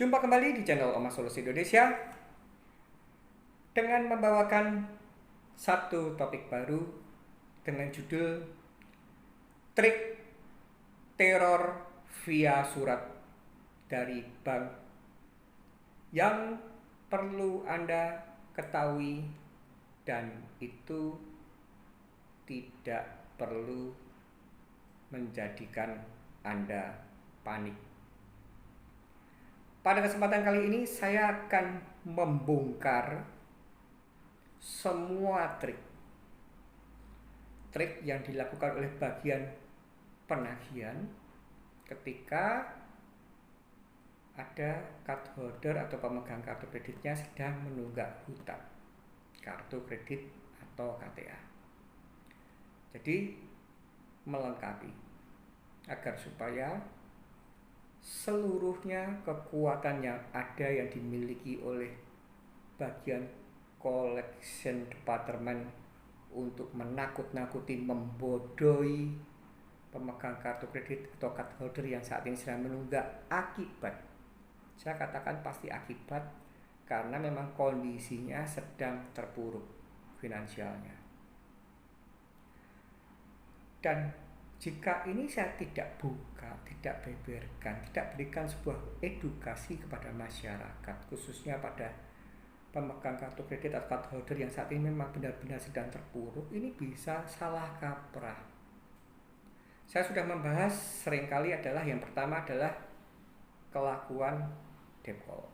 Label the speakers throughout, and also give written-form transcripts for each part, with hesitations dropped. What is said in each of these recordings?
Speaker 1: Jumpa kembali di channel Oma Solusi Indonesia dengan membawakan satu topik baru dengan judul Trik Teror via Surat dari Bank yang perlu Anda ketahui dan itu tidak perlu menjadikan Anda panik. Pada kesempatan kali ini saya akan membongkar semua trik yang dilakukan oleh bagian penagihan ketika ada card holder atau pemegang kartu kreditnya sedang menunggak hutang kartu kredit atau KTA. Jadi melengkapi agar supaya seluruhnya kekuatan yang ada yang dimiliki oleh bagian collection department untuk menakut-nakuti, membodohi pemegang kartu kredit atau card holder yang saat ini sedang menunggak akibat, saya katakan pasti akibat, karena memang kondisinya sedang terpuruk finansialnya. Dan jika ini saya tidak buka, tidak beberkan, tidak berikan sebuah edukasi kepada masyarakat, khususnya pada pemegang kartu kredit atau card holder yang saat ini memang benar-benar sedang terpuruk, ini bisa salah kaprah. Saya sudah membahas seringkali adalah yang pertama adalah kelakuan debt call.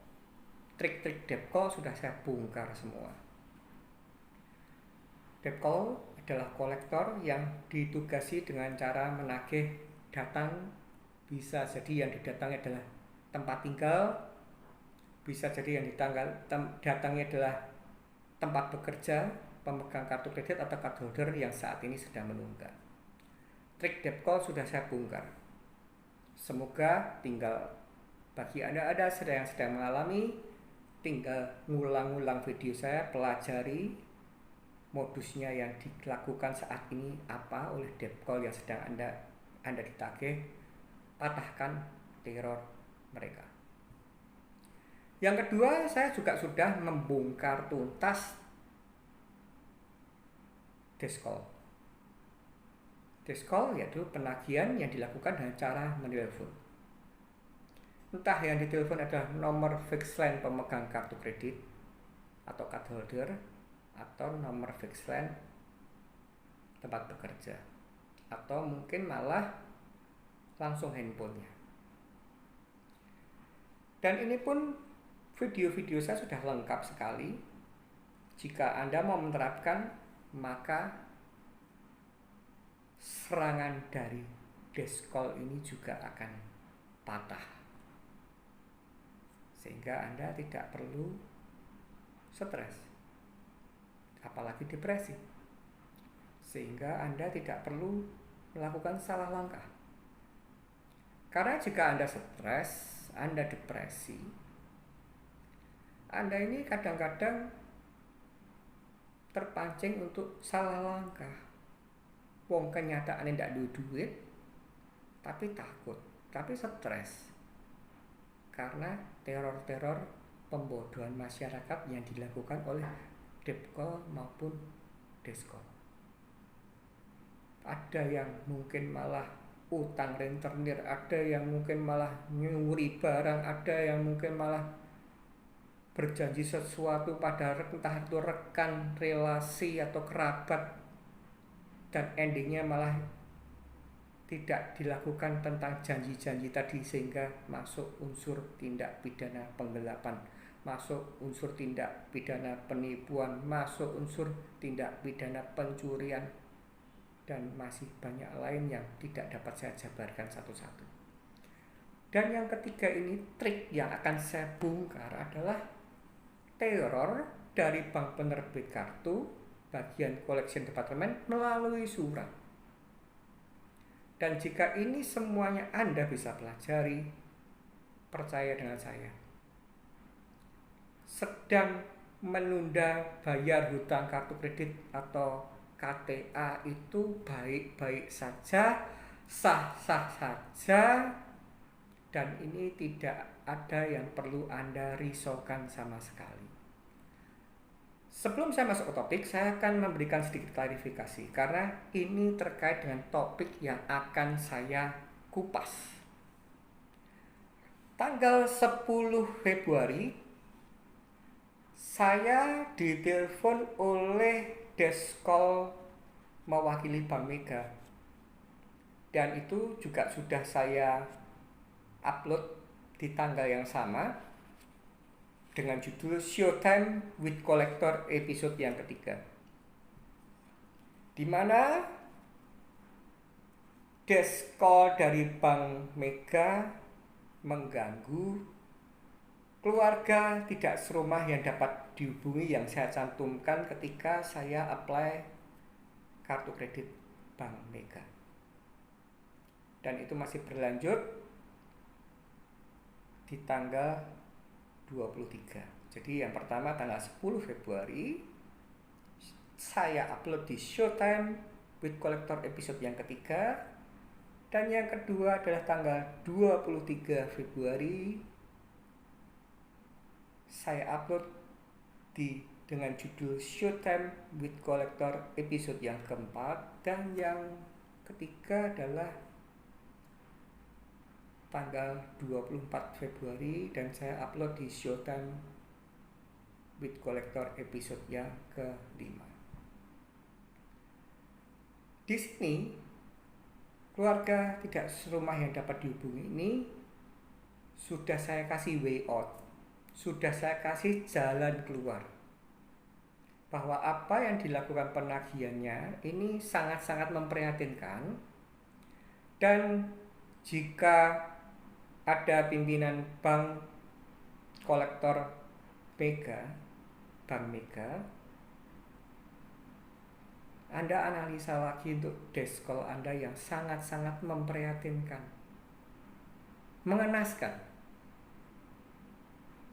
Speaker 1: Trik-trik debt call sudah saya bongkar semua. Debt call adalah kolektor yang ditugasi dengan cara menagih datang, bisa jadi yang didatangi adalah tempat tinggal, bisa jadi yang datangnya adalah tempat bekerja pemegang kartu kredit atau card holder yang saat ini sedang menunggak. Trik debt call sudah saya bongkar. Semoga tinggal bagi Anda yang sedang mengalami, tinggal ngulang-ulang video saya, pelajari modusnya yang dilakukan saat ini apa oleh debt call yang sedang Anda ditagih, patahkan teror mereka. Yang kedua, saya juga sudah membongkar tuntas desk call. Desk call yaitu penagihan yang dilakukan dengan cara menelpon. Entah yang ditelepon adalah nomor fixed line pemegang kartu kredit atau card holder, atau nomor fixed line tempat bekerja, atau mungkin malah langsung handphonenya. Dan ini pun video-video saya sudah lengkap sekali. Jika Anda mau menerapkan, maka serangan dari desk call ini juga akan patah, sehingga Anda tidak perlu stres, apalagi depresi, sehingga Anda tidak perlu melakukan salah langkah. Karena jika Anda stres, Anda depresi, Anda ini kadang-kadang terpancing untuk salah langkah. Wong kenyataan tidak ada duit, tapi takut, tapi stres karena teror-teror pembodohan masyarakat yang dilakukan oleh debt call maupun desk call. Ada yang mungkin malah utang rentenir, ada yang mungkin malah nyuri barang, ada yang mungkin malah berjanji sesuatu pada entah itu rekan, relasi atau kerabat, dan endingnya malah tidak dilakukan tentang janji-janji tadi, sehingga masuk unsur tindak pidana penggelapan, masuk unsur tindak pidana penipuan, masuk unsur tindak pidana pencurian, dan masih banyak lain yang tidak dapat saya jabarkan satu-satu. Dan yang ketiga ini, trik yang akan saya bongkar adalah teror dari bank penerbit kartu bagian collection department melalui surat. Dan jika ini semuanya Anda bisa pelajari, percaya dengan saya, sedang menunda bayar hutang kartu kredit atau KTA itu baik-baik saja, sah-sah saja, dan ini tidak ada yang perlu Anda risaukan sama sekali. Sebelum saya masuk ke topik, saya akan memberikan sedikit klarifikasi karena ini terkait dengan topik yang akan saya kupas. Tanggal 10 Februari saya ditelepon oleh desk call mewakili Bank Mega, dan itu juga sudah saya upload di tanggal yang sama dengan judul Showtime with Collector episode yang ketiga, di mana desk call dari Bank Mega mengganggu keluarga tidak serumah yang dapat dihubungi yang saya cantumkan ketika saya apply kartu kredit Bank Mega. Dan itu masih berlanjut di tanggal 23. Jadi yang pertama tanggal 10 Februari saya upload di Showtime with Collector episode yang ketiga, dan yang kedua adalah tanggal 23 Februari saya upload dengan judul Showtime with Collector episode yang keempat, dan yang ketiga adalah tanggal 24 Februari dan saya upload di Showtime with Collector episode yang kelima. Di sini keluarga tidak serumah yang dapat dihubungi ini sudah saya kasih way out, sudah saya kasih jalan keluar, bahwa apa yang dilakukan penagihannya ini sangat-sangat memprihatinkan, dan jika ada pimpinan bank kolektor Mega, Bank Mega, Anda analisa lagi untuk desk call Anda yang sangat-sangat memprihatinkan, mengenaskan,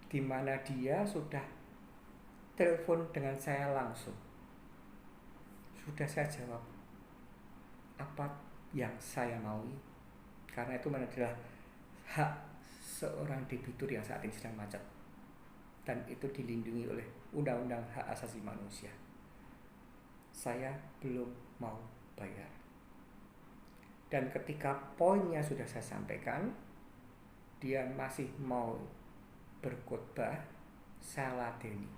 Speaker 1: di mana dia sudah telepon dengan saya langsung. Sudah saya jawab apa yang saya maui, karena itu adalah hak seorang debitur yang saat ini sedang macet, dan itu dilindungi oleh Undang-Undang Hak Asasi Manusia. Saya belum mau bayar, dan ketika poinnya sudah saya sampaikan, dia masih mau berkhotbah, saya ladeni.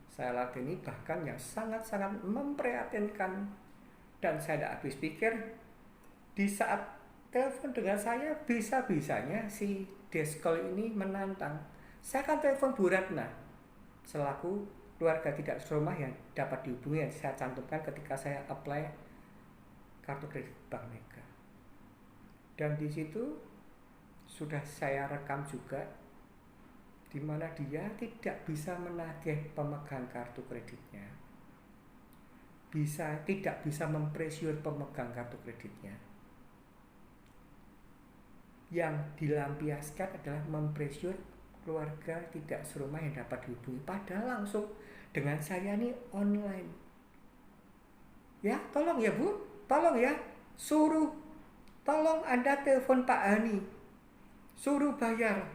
Speaker 1: Saya ladeni bahkan yang sangat-sangat memprihatinkan, dan saya tidak habis pikir di saat telepon dengan saya bisa-bisanya si desk call ini menantang. Saya akan telepon Bu Ratna selaku keluarga tidak serumah yang dapat dihubungi yang saya cantumkan ketika saya apply kartu kredit Bank Mega, dan di situ sudah saya rekam juga di mana dia tidak bisa menagih pemegang kartu kreditnya, tidak bisa mempressure pemegang kartu kreditnya. Yang dilampiaskan adalah mempressure keluarga tidak serumah yang dapat dihubungi, padahal langsung dengan saya nih online. Ya, tolong ya Bu, tolong ya, tolong Anda telepon Pak Hani, suruh bayar.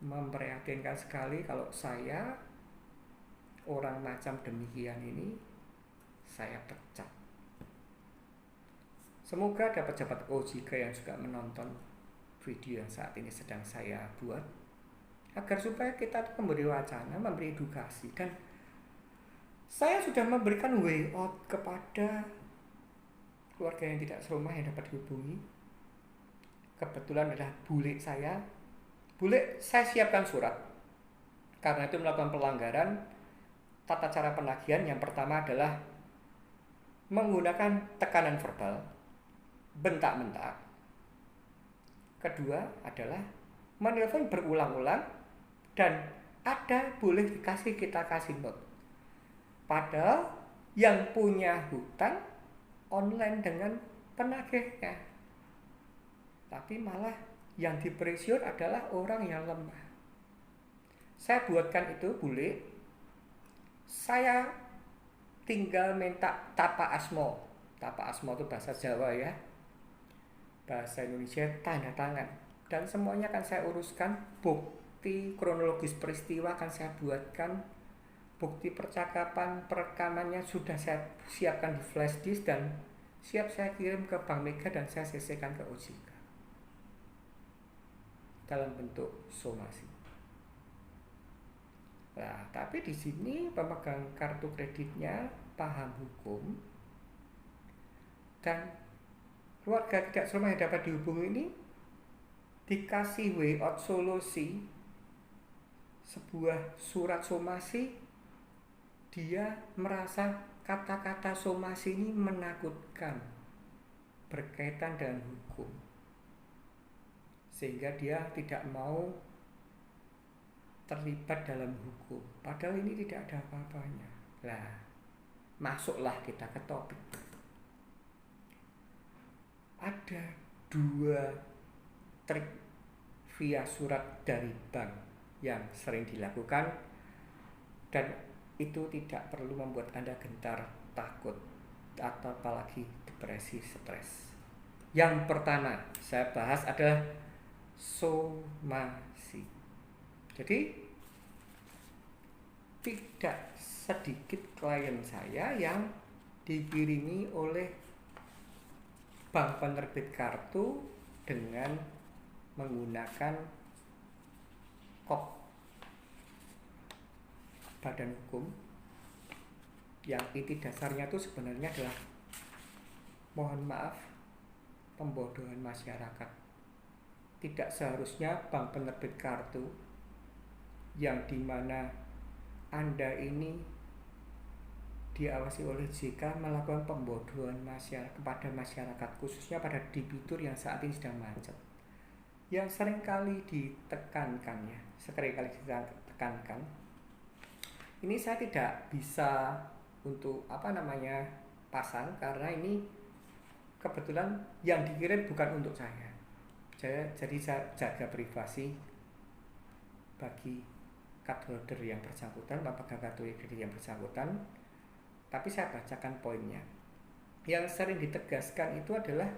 Speaker 1: Memprihatinkan sekali kalau saya orang macam demikian ini saya pecat. Semoga ada pejabat OJK yang juga menonton video yang saat ini sedang saya buat, agar supaya kita memberi wacana, memberi edukasi, dan saya sudah memberikan way out kepada keluarga yang tidak serumah yang dapat dihubungi. Kebetulan adalah bule saya siapkan surat karena itu melakukan pelanggaran tata cara penagihan. Yang pertama adalah menggunakan tekanan verbal, bentak-bentak. Kedua adalah menelpon berulang-ulang, dan boleh kita kasih note. Padahal yang punya hutang online dengan penagihnya, tapi malah yang dipressure adalah orang yang lemah. Saya buatkan itu bule, saya tinggal minta tapa asmo. Tapa asmo itu bahasa Jawa ya. bahasa Indonesia tanda tangan, dan semuanya akan saya uruskan. Bukti kronologis peristiwa akan saya buatkan, bukti percakapan perekamannya sudah saya siapkan di flash disk dan siap saya kirim ke Bank Mega dan saya CC-kan ke OJK dalam bentuk somasi. Nah, tapi di sini pemegang kartu kreditnya paham hukum dan keluarga tidak serumah yang dapat dihubungi ini dikasih way out solusi, sebuah surat somasi. Dia merasa kata-kata somasi ini menakutkan berkaitan dengan hukum, sehingga dia tidak mau terlibat dalam hukum, padahal ini tidak ada apa-apanya. Lah, masuklah kita ke topik. Ada 2 trik via surat dari bank yang sering dilakukan dan itu tidak perlu membuat Anda gentar, takut, atau apalagi depresi, stres. Yang pertama saya bahas adalah somasi. Jadi tidak sedikit klien saya yang dikirimi oleh bank penerbit kartu dengan menggunakan kop badan hukum yang inti dasarnya itu sebenarnya adalah, mohon maaf, pembodohan masyarakat. Tidak seharusnya bank penerbit kartu yang dimana Anda ini diawasi oleh JK melakukan pembodohan kepada masyarakat, khususnya pada debitur yang saat ini sedang macet, yang seringkali ditekankan ya, ini saya tidak bisa untuk pasang karena ini kebetulan yang dikirim bukan untuk saya. Jadi saya jaga privasi bagi card holder yang bersangkutan, pemegang kartu kredit yang bersangkutan. Tapi saya bacakan poinnya. Yang sering ditegaskan itu adalah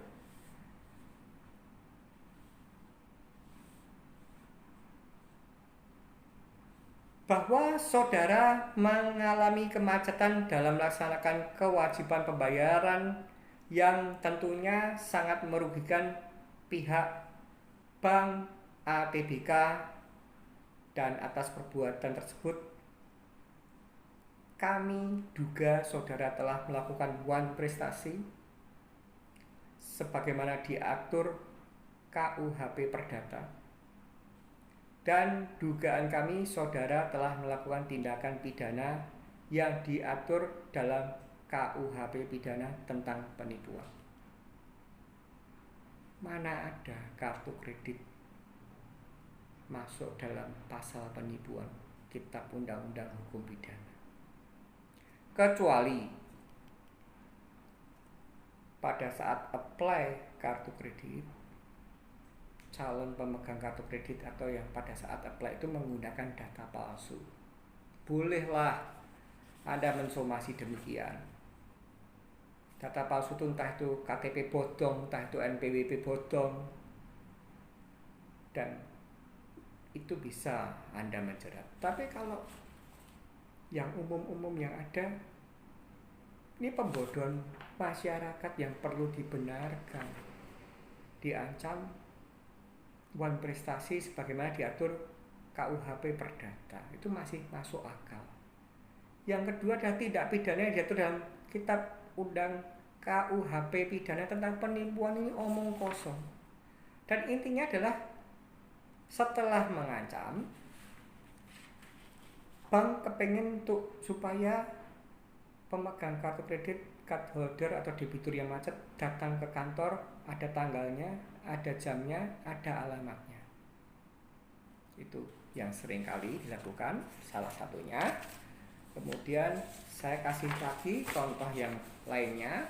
Speaker 1: bahwa saudara mengalami kemacetan dalam melaksanakan kewajiban pembayaran yang tentunya sangat merugikan pihak bank ATBK, dan atas perbuatan tersebut kami duga saudara telah melakukan wan prestasi sebagaimana diatur KUHP Perdata, dan dugaan kami saudara telah melakukan tindakan pidana yang diatur dalam KUHP pidana tentang penipuan. Mana ada kartu kredit masuk dalam pasal penipuan Kitab Undang-Undang Hukum Pidana? Kecuali pada saat apply kartu kredit, calon pemegang kartu kredit atau yang pada saat apply itu menggunakan data palsu. Bolehlah Anda mensomasi demikian. Data palsu itu entah itu KTP bodong, entah itu NPWP bodong, dan itu bisa Anda menjerat. Tapi kalau yang umum-umum yang ada, ini pembodohan masyarakat yang perlu dibenarkan, diancam wan prestasi sebagaimana diatur KUHP Perdata, itu masih masuk akal. Yang kedua adalah tindak pidana yang diatur dalam Kitab Undang KUHP Pidana tentang penipuan, ini omong kosong. Dan intinya adalah setelah mengancam, bank kepengen supaya pemegang kartu kredit, card holder atau debitur yang macet datang ke kantor, ada tanggalnya, ada jamnya, ada alamatnya. Itu yang sering kali dilakukan, salah satunya. Kemudian saya kasih lagi contoh yang lainnya.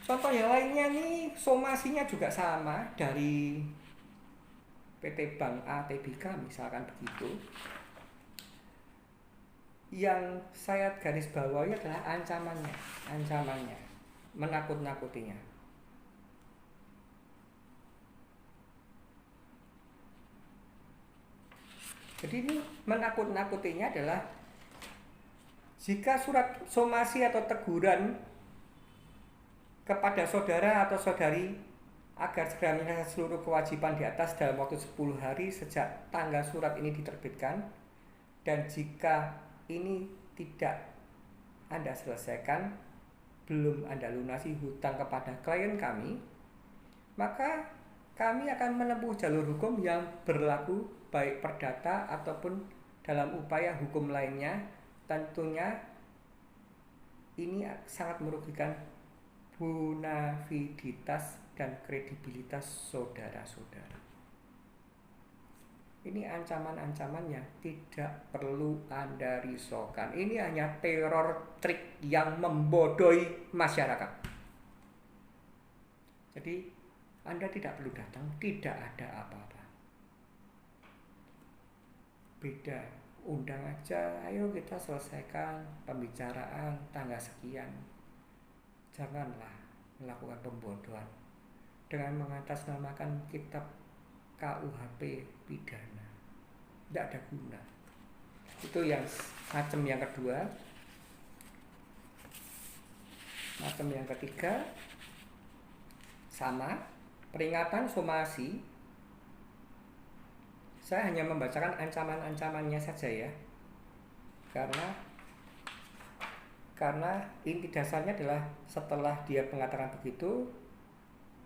Speaker 1: Contoh yang lainnya nih, somasinya juga sama dari PT Bank ATBK misalkan begitu. Yang saya garis bawahi adalah ancamannya, menakut-nakutinya. Jadi ini menakut-nakutinya adalah jika surat somasi atau teguran kepada saudara atau saudari agar segera menyelesaikan seluruh kewajiban di atas dalam waktu 10 hari sejak tanggal surat ini diterbitkan, dan jika ini tidak Anda selesaikan, belum Anda lunasi hutang kepada klien kami, maka kami akan menempuh jalur hukum yang berlaku baik perdata ataupun dalam upaya hukum lainnya. Tentunya ini sangat merugikan bonaviditas dan kredibilitas saudara-saudara. Ini ancaman-ancaman yang tidak perlu Anda risaukan. Ini hanya teror trik yang membodohi masyarakat. Jadi Anda tidak perlu datang, tidak ada apa-apa. Beda, undang aja, ayo kita selesaikan pembicaraan tanggal sekian. Janganlah melakukan pembodohan dengan mengatasnamakan kitab KUHP pidana. Tidak ada guna. Itu yang macam yang kedua. Macam yang ketiga, sama, peringatan somasi. Saya hanya membacakan ancaman-ancamannya saja ya, karena inti dasarnya adalah setelah dia mengatakan begitu,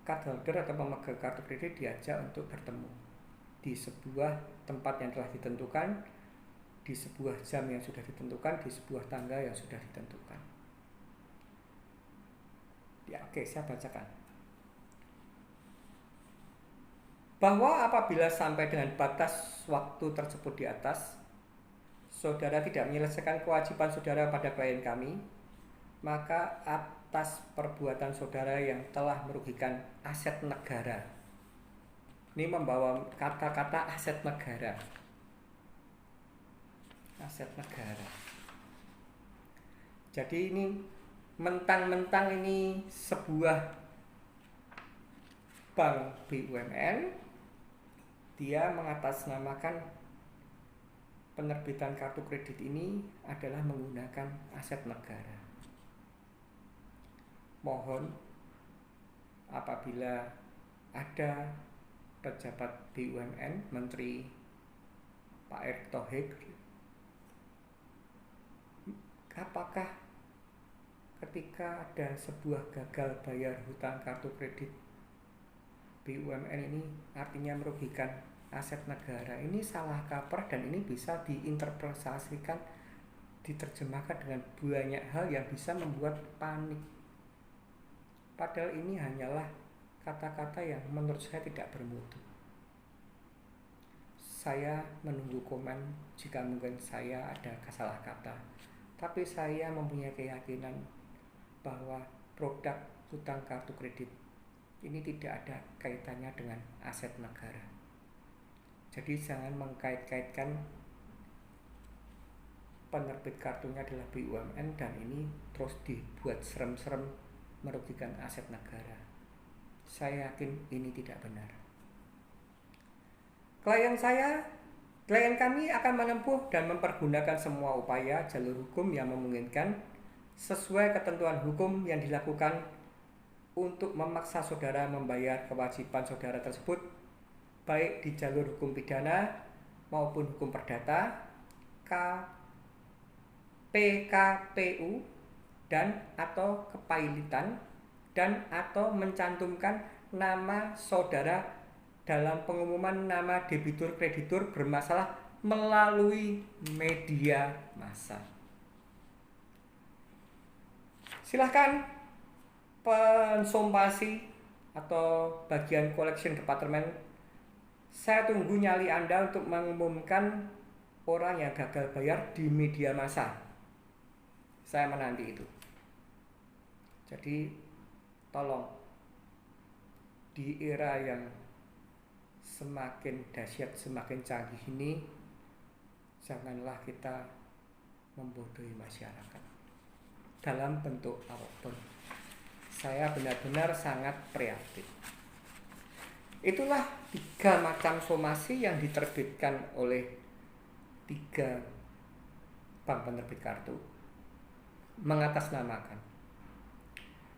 Speaker 1: cardholder atau pemegang kartu kredit diajak untuk bertemu di sebuah tempat yang telah ditentukan, di sebuah jam yang sudah ditentukan, di sebuah tanggal yang sudah ditentukan. Ya, oke, saya bacakan. Bahwa apabila sampai dengan batas waktu tersebut di atas, saudara tidak menyelesaikan kewajiban saudara pada klien kami, maka atas perbuatan saudara yang telah merugikan aset negara. Ini membawa kata-kata aset negara. Aset negara. Jadi ini mentang-mentang ini sebuah bank BUMN, dia mengatasnamakan penerbitan kartu kredit ini adalah menggunakan aset negara. Mohon apabila ada pejabat BUMN, Menteri Pak Erick Thohir, apakah ketika ada sebuah gagal bayar hutang kartu kredit BUMN ini artinya merugikan aset negara? Ini salah kaprah dan ini bisa diinterpretasikan, diterjemahkan dengan banyak hal yang bisa membuat panik. Padahal ini hanyalah kata-kata yang menurut saya tidak bermutu. Saya menunggu komen jika mungkin saya ada salah kata, tapi saya mempunyai keyakinan bahwa produk hutang kartu kredit ini tidak ada kaitannya dengan aset negara. Jadi jangan mengkait-kaitkan penerbit kartunya adalah BUMN dan ini terus dibuat serem-serem merugikan aset negara. Saya yakin ini tidak benar. Klien kami akan menempuh dan mempergunakan semua upaya jalur hukum yang memungkinkan sesuai ketentuan hukum yang dilakukan untuk memaksa saudara membayar kewajiban saudara tersebut, baik di jalur hukum pidana maupun hukum perdata, PKPU dan atau kepailitan, dan atau mencantumkan nama saudara dalam pengumuman nama debitur kreditur bermasalah melalui media massa. Silahkan pensumpasi atau bagian collection department, saya tunggu nyali Anda untuk mengumumkan orang yang gagal bayar di media massa. Saya menanti itu. Jadi tolong, di era yang semakin dahsyat, semakin canggih ini, janganlah kita membodohi masyarakat dalam bentuk apapun. Saya benar-benar sangat prihatin. Itulah 3 macam somasi yang diterbitkan oleh 3 bank penerbit kartu mengatasnamakan,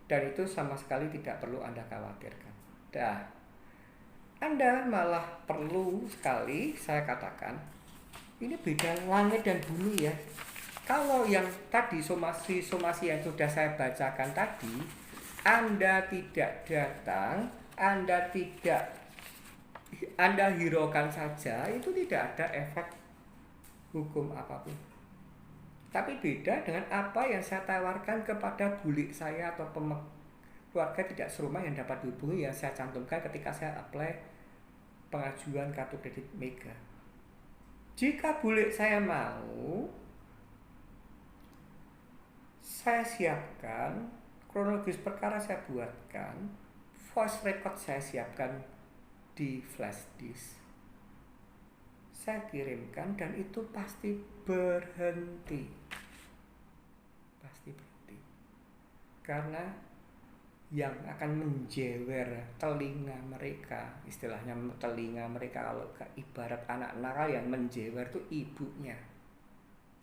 Speaker 1: dan itu sama sekali tidak perlu Anda khawatirkan. Anda malah perlu sekali saya katakan, ini beda langit dan bumi ya. Kalau yang tadi somasi yang sudah saya bacakan tadi, Anda tidak datang, Anda hiraukan saja, itu tidak ada efek hukum apapun. Tapi beda dengan apa yang saya tawarkan kepada bulik saya atau keluarga tidak serumah yang dapat dihubungi, yang saya cantumkan ketika saya apply pengajuan kartu kredit Mega. Jika bulik saya mau, saya siapkan kronologis perkara, saya buatkan voice record, saya siapkan di flash disk, saya kirimkan, dan itu pasti berhenti, karena yang akan menjewer telinga mereka, istilahnya telinga mereka kalau ibarat anak nakal, yang menjewer itu ibunya.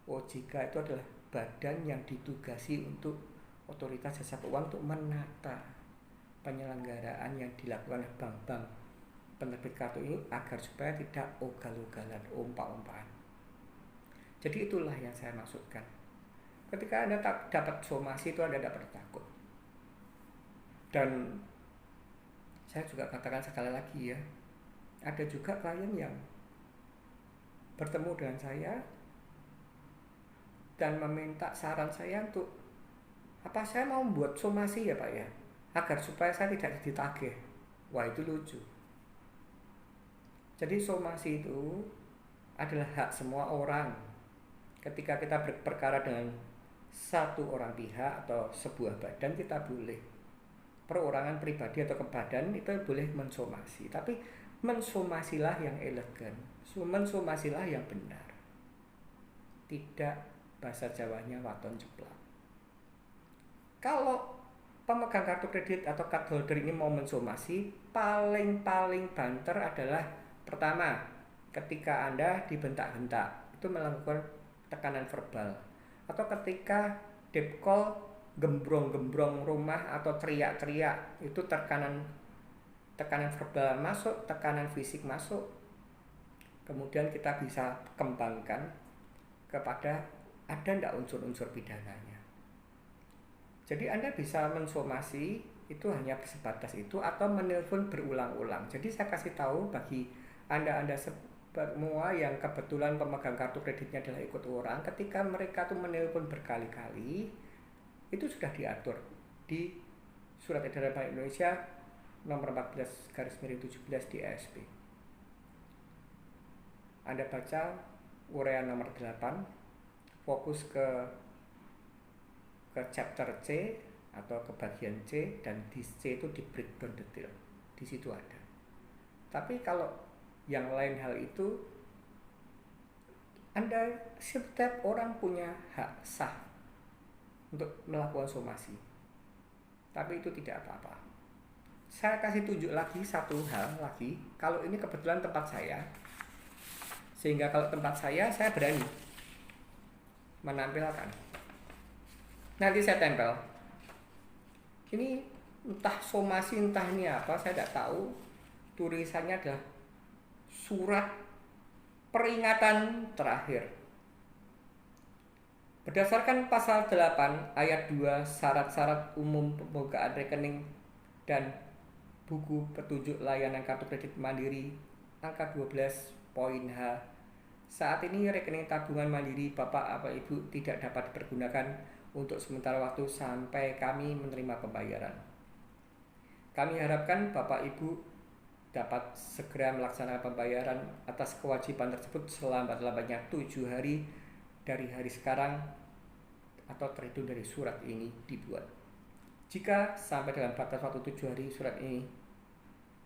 Speaker 1: OJK itu adalah badan yang ditugasi untuk otoritas jasa keuangan untuk menata penyelenggaraan yang dilakukan oleh bank-bank penerbit kartu ini agar supaya tidak ugal-ugalan, ompak-ompakan. Jadi itulah yang saya maksudkan. Ketika Anda dapat somasi itu Anda tidak perlu takut. Dan saya juga katakan sekali lagi ya, ada juga klien yang bertemu dengan saya dan meminta saran saya untuk apa, saya mau membuat somasi ya Pak ya, agar supaya saya tidak ditagih. Wah, itu lucu. Jadi somasi itu adalah hak semua orang. Ketika kita berperkara dengan satu orang pihak atau sebuah badan, kita boleh, perorangan pribadi atau kebadan itu boleh mensomasi, tapi mensomasilah yang elegan, mensomasilah yang benar, tidak bahasa Jawanya waton jeplak. Kalau pemegang kartu kredit atau card holder ini mau mensomasi, paling banter adalah pertama, ketika Anda dibentak-bentak, itu melakukan tekanan verbal, atau ketika debt call gembrong-gembrong rumah atau teriak-teriak, itu tekanan verbal masuk, tekanan fisik masuk. Kemudian kita bisa kembangkan kepada ada tidak unsur-unsur pidananya. Jadi Anda bisa mensomasi itu hanya sebatas itu, atau menelpon berulang-ulang. Jadi saya kasih tahu bagi Anda semua yang kebetulan pemegang kartu kreditnya adalah ikut orang, ketika mereka tuh menelpon berkali-kali, itu sudah diatur di Surat Edaran Bank Indonesia nomor 14/17 di ESP. Anda baca uraian nomor 8, fokus ke chapter C atau ke bagian C, dan di C itu di breakdown detail, di situ ada. Tapi kalau yang lain hal itu, Anda, setiap orang punya hak sah untuk melakukan somasi, tapi itu tidak apa-apa. Saya kasih tunjuk lagi satu hal lagi, kalau ini kebetulan tempat saya, sehingga kalau tempat saya berani menampilkan. Nanti saya tempel. Ini entah somasi, entah ini apa, saya tidak tahu. Tulisannya adalah surat peringatan terakhir. Berdasarkan pasal 8 ayat 2 syarat-syarat umum pembukaan rekening dan buku petunjuk layanan kartu kredit Mandiri angka 12 poin H, saat ini rekening tabungan Mandiri Bapak atau Ibu tidak dapat dipergunakan untuk sementara waktu sampai kami menerima pembayaran. Kami harapkan Bapak Ibu dapat segera melaksanakan pembayaran atas kewajiban tersebut selambat-lambatnya 7 hari dari hari sekarang atau terhitung dari surat ini dibuat. Jika sampai dalam batas waktu 7 hari surat ini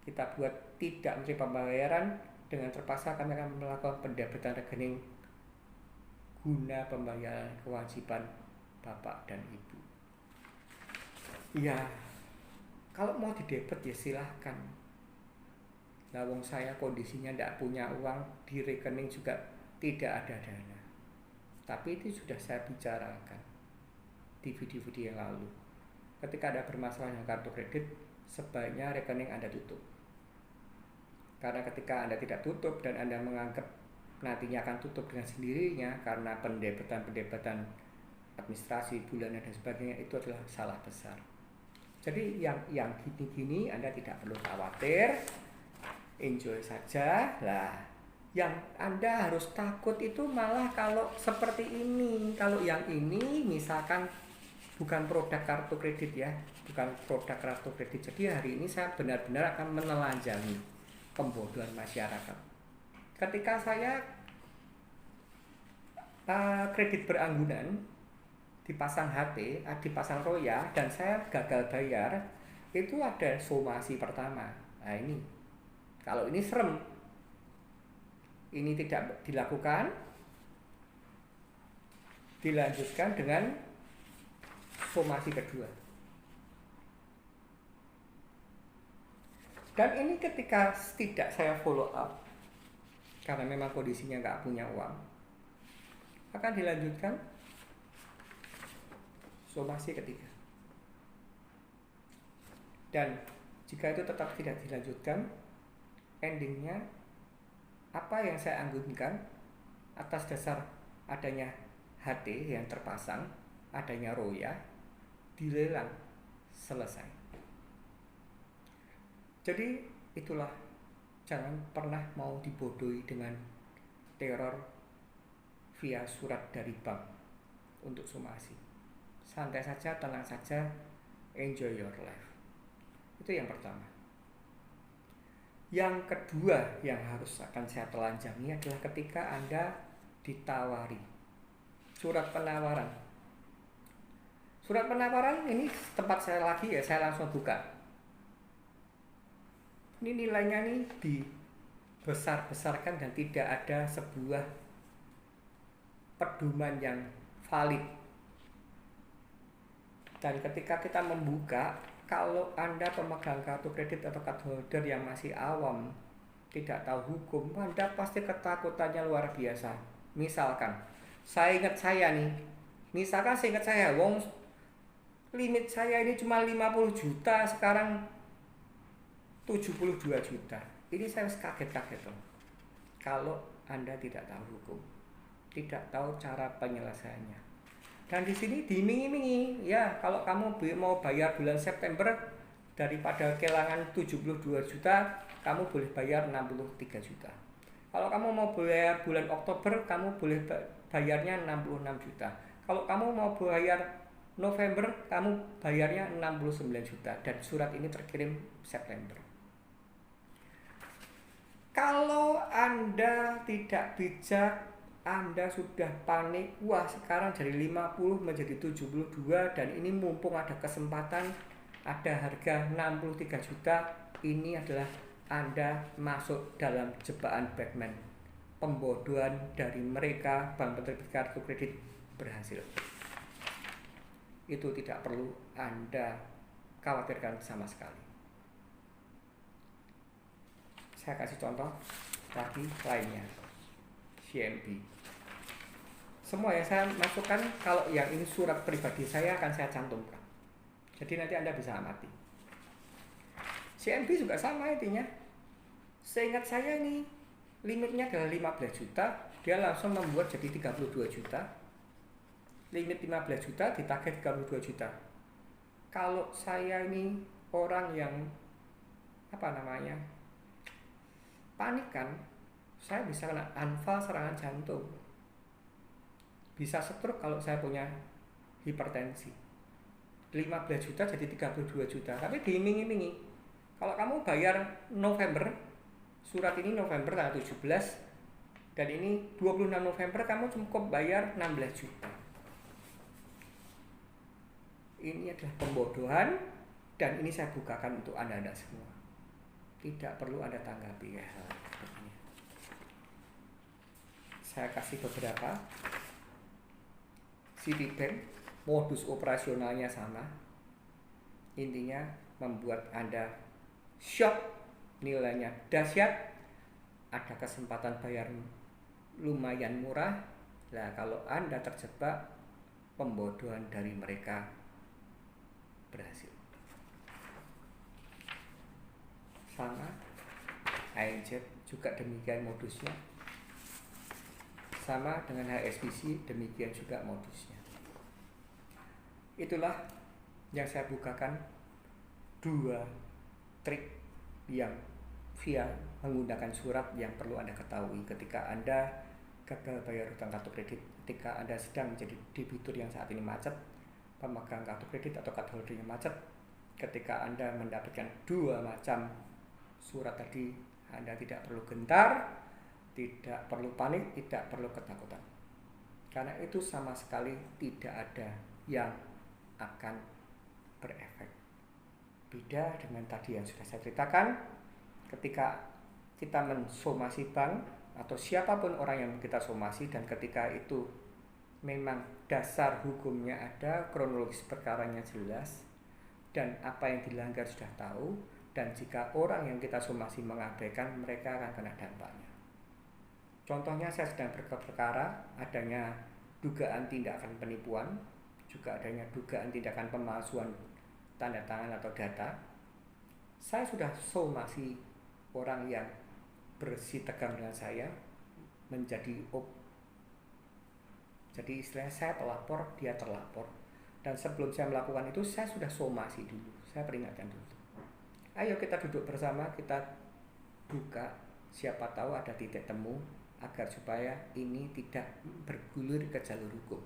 Speaker 1: kita buat tidak menerima pembayaran, dengan terpaksa kami akan melakukan pendebitan rekening guna pembayaran kewajiban bapak dan ibu. Ya, kalau mau didebet ya silahkan. Nah, wong saya kondisinya tidak punya uang, di rekening juga tidak ada dana. Tapi itu sudah saya bicarakan di video-video yang lalu. Ketika ada bermasalah dengan kartu kredit, sebaiknya rekening Anda tutup. Karena ketika Anda tidak tutup dan Anda menganggap nantinya akan tutup dengan sendirinya karena pendebetan administrasi bulanan dan sebagainya, itu adalah salah besar. Jadi yang gini-gini Anda tidak perlu khawatir, enjoy saja lah. Yang Anda harus takut itu malah kalau seperti ini. Kalau yang ini misalkan bukan produk kartu kredit ya, bukan produk kartu kredit. Jadi hari ini saya benar-benar akan menelanjangi pembodohan masyarakat. Ketika saya kredit beranggunan dipasang HT, dipasang Roya, dan saya gagal bayar, itu ada somasi pertama. Nah ini, kalau ini serem, ini tidak dilakukan, dilanjutkan dengan somasi kedua. Dan ini ketika tidak saya follow up, karena memang kondisinya nggak punya uang, akan dilanjutkan somasi ketiga. Dan jika itu tetap tidak dilanjutkan, endingnya apa yang saya anggunkan atas dasar adanya HT yang terpasang, adanya Roya, dilelang, selesai. Jadi itulah, jangan pernah mau dibodohi dengan teror via surat dari bank untuk somasi. Santai saja, tenang saja, enjoy your life. Itu yang pertama. Yang kedua yang harus akan saya telanjangi adalah ketika Anda ditawari surat penawaran. Surat penawaran ini tempat saya lagi ya, saya langsung buka. Ini nilainya nih dibesar-besarkan dan tidak ada sebuah pedoman yang valid. Dan ketika kita membuka, kalau Anda pemegang kartu kredit atau card holder yang masih awam, tidak tahu hukum, Anda pasti ketakutannya luar biasa. Misalkan, seingat saya, wong limit saya ini cuma 50 juta, sekarang 72 juta. Ini saya kaget-kaget loh. Kalau Anda tidak tahu hukum, tidak tahu cara penyelesaiannya. Dan di sini diiming-imingi, ya kalau kamu mau bayar bulan September, daripada kehilangan 72 juta, kamu boleh bayar 63 juta. Kalau kamu mau bayar bulan Oktober, kamu boleh bayarnya 66 juta. Kalau kamu mau bayar November, kamu bayarnya 69 juta. Dan surat ini terkirim September. Kalau Anda tidak bijak, Anda sudah panik, wah sekarang dari 50 menjadi 72, dan ini mumpung ada kesempatan, ada harga 63 juta, ini adalah Anda masuk dalam jebakan Batman. Pembodohan dari mereka, bank penerbit kartu kredit berhasil. Itu tidak perlu Anda khawatirkan sama sekali. Saya kasih contoh lagi lainnya, CMB. Semua yang saya masukkan, kalau yang ini surat pribadi saya akan saya cantumkan. Jadi nanti Anda bisa amati. CMB juga sama intinya. Seingat saya ini limitnya adalah 15 juta, dia langsung membuat jadi 32 juta. Limit 15 juta ditagih 32 juta. Kalau saya ini orang yang panik kan, saya bisa kena anfal serangan jantung, bisa stroke kalau saya punya hipertensi. 15 juta jadi 32 juta, tapi diiming-imingi. Kalau kamu bayar November, surat ini November tanggal 17, dan ini 26 November, kamu cukup bayar 16 juta. Ini adalah pembodohan, dan ini saya bukakan untuk Anda semua. Tidak perlu Anda tanggapi ya. Saya kasih beberapa Citibank, modus operasionalnya sama. Intinya membuat Anda shock, nilainya dahsyat, ada kesempatan bayar lumayan murah. Nah, kalau Anda terjebak, pembodohan dari mereka berhasil. Sama ANZ juga demikian modusnya. Sama dengan HSBC, demikian juga modusnya. Itulah yang saya bukakan, 2 trik yang via menggunakan surat yang perlu Anda ketahui ketika Anda gagal bayar hutang kartu kredit, ketika Anda sedang menjadi debitur yang saat ini macet, pemegang kartu kredit atau card holder yang macet. Ketika Anda mendapatkan 2 macam surat tadi, Anda tidak perlu gentar, tidak perlu panik, tidak perlu ketakutan, karena itu sama sekali tidak ada yang akan berefek. Beda dengan tadi yang sudah saya ceritakan, ketika kita mensomasi bank atau siapapun orang yang kita somasi, dan ketika itu memang dasar hukumnya ada, kronologis perkaranya jelas, dan apa yang dilanggar sudah tahu, dan jika orang yang kita somasi mengabaikan, mereka akan kena dampaknya. Contohnya, saya sedang berperkara adanya dugaan tindakan penipuan, juga adanya dugaan tindakan pemalsuan tanda tangan atau data. Saya sudah somasi orang yang bersih tegang dengan saya menjadi jadi istilahnya saya pelapor, dia terlapor. Dan sebelum saya melakukan itu, saya sudah somasi dulu, saya peringatkan dulu. Ayo kita duduk bersama, kita buka, siapa tahu ada titik temu agar supaya ini tidak bergulir ke jalur hukum.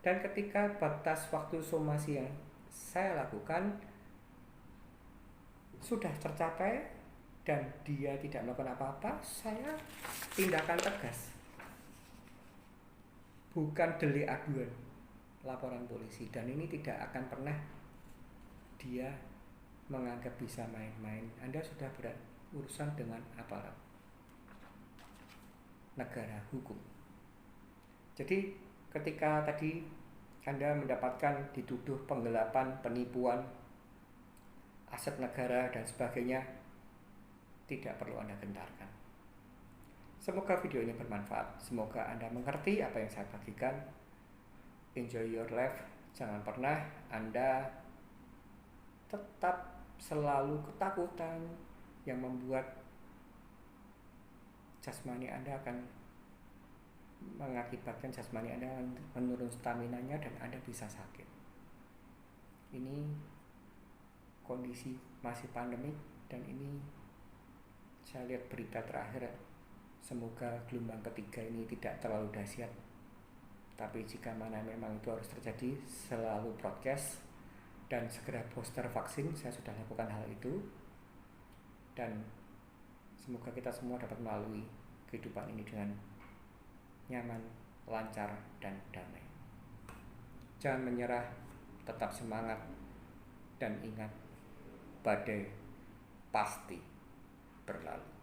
Speaker 1: Dan ketika batas waktu somasi yang saya lakukan sudah tercapai dan dia tidak melakukan apa-apa, saya tindakan tegas. Bukan delik aduan, laporan polisi. Dan ini tidak akan pernah dia menganggap bisa main-main. Anda sudah berurusan dengan aparat negara hukum. Jadi ketika tadi Anda mendapatkan dituduh penggelapan, penipuan aset negara dan sebagainya, tidak perlu Anda gentarkan. Semoga video ini bermanfaat. Semoga Anda mengerti apa yang saya bagikan. Enjoy your life. Jangan pernah Anda tetap selalu ketakutan yang membuat jasmani Anda akan mengakibatkan jasmani Anda menurun staminanya dan Anda bisa sakit. Ini kondisi masih pandemik dan ini saya lihat berita terakhir, semoga gelombang ketiga ini tidak terlalu dahsyat. Tapi jika mana memang itu harus terjadi, selalu prokes dan segera booster vaksin. Saya sudah lakukan hal itu dan semoga kita semua dapat melalui kehidupan ini dengan nyaman, lancar, dan damai. Jangan menyerah, tetap semangat, dan ingat, badai pasti berlalu.